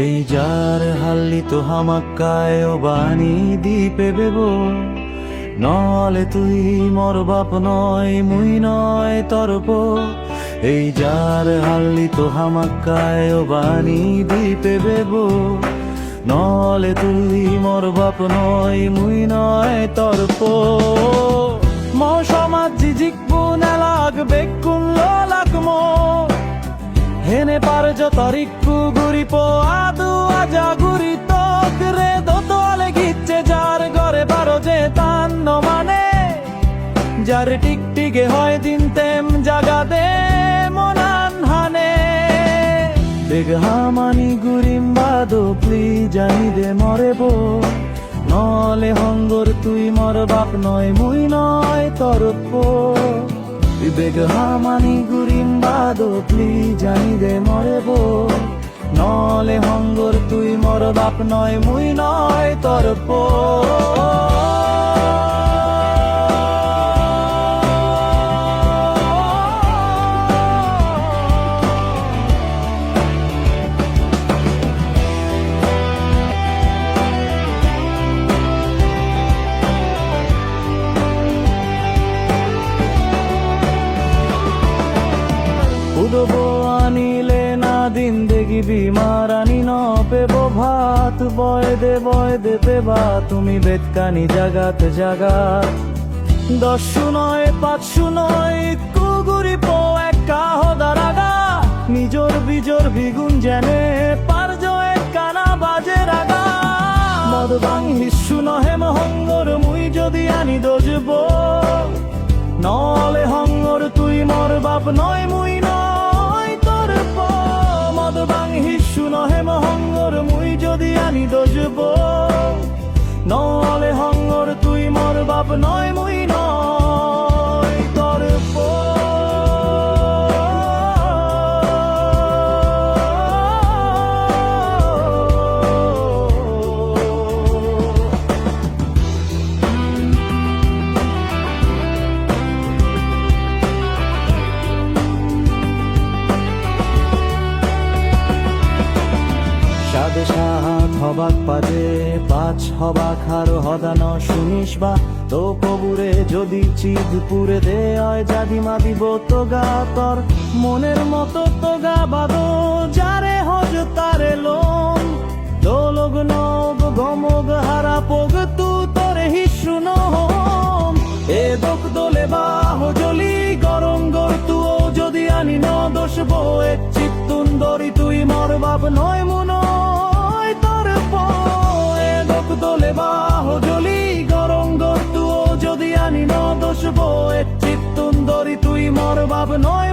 এই যার হাল্লি তো হামাক্কায় ও বাণী দ্বীপে বেব নলে তুই মর বাপ নয় মুই নয় তরপ এই যার হাল্লি তো হামাক্কায় ও বাণী দ্বীপে বেব নলে তুই মর বাপ নয় মুই নয় তরপ ম সমাজ জিজিকবু নেলাগ বেকুল লাগমো হেনে পার যতরিকু গুরিপ আদু আজা গুরি তক রে দোতলে গিচ্ছে যার ঘরে বারো যে তান্ন মানে যার টিকটিকে হয় দিন তেম জাগা দে মনান হানে বেগহা মানি গুরিম বাদো প্লি জানি দে মরেব নলে হঙ্গর তুই মর বাপ নয় মুই নয় তরপ বেগহা মানি গুরিম বাদো প্লি জানি দে মরেব নলে হঙ্গর তুই মর বাপ নয় মুই নয় তরপ উদবো আনিলে না দিন দেখিবি মারানি ন পেব ভাত বয় দে পেবা তুমি বেদকানি জাগাত জাগাত 10 নয় 500 নয় কুগুরি পো একা হদারাগা নিজর বিজর বিগুন জেনে পারজ এক কানা বাজে রাগা মদ বাং হিসু নহে মহঙ্গর মুই যদি আনি দোজব নলে হঙ্গর তুই মর বাপ নয় মুই নয় তরপ মদ বাং হিসু নহে মহঙ্গর মুই যদি আনি দোজব নলে হঙ্গর তুই মর বাপ নয় মুই নয় তরপ সাদে সাহাত হবাক পাজে পাঁচ হবাক হার হদান শুনিস বা তো কবুরে যদি চিদ পুরে দে হয় জাদি মাদিব তো গা তোর মনের মতো তো গা বাদো যারে হজ তারে লোম দোলগ নগ গমগ হারা পগ তু তোরে হিসু নহম এ দোক দোলে বাহ জলি গরম গর তুও যদি আনি ন দোষ বয়ে চিত্তুন্দরি তুই মর বাপ নয় মুন দোলে বাহ জলি গরম গর তুও যদি আনি ন দোষ বয়ে চিত্তুন্দরি তুই মর বাপ নয়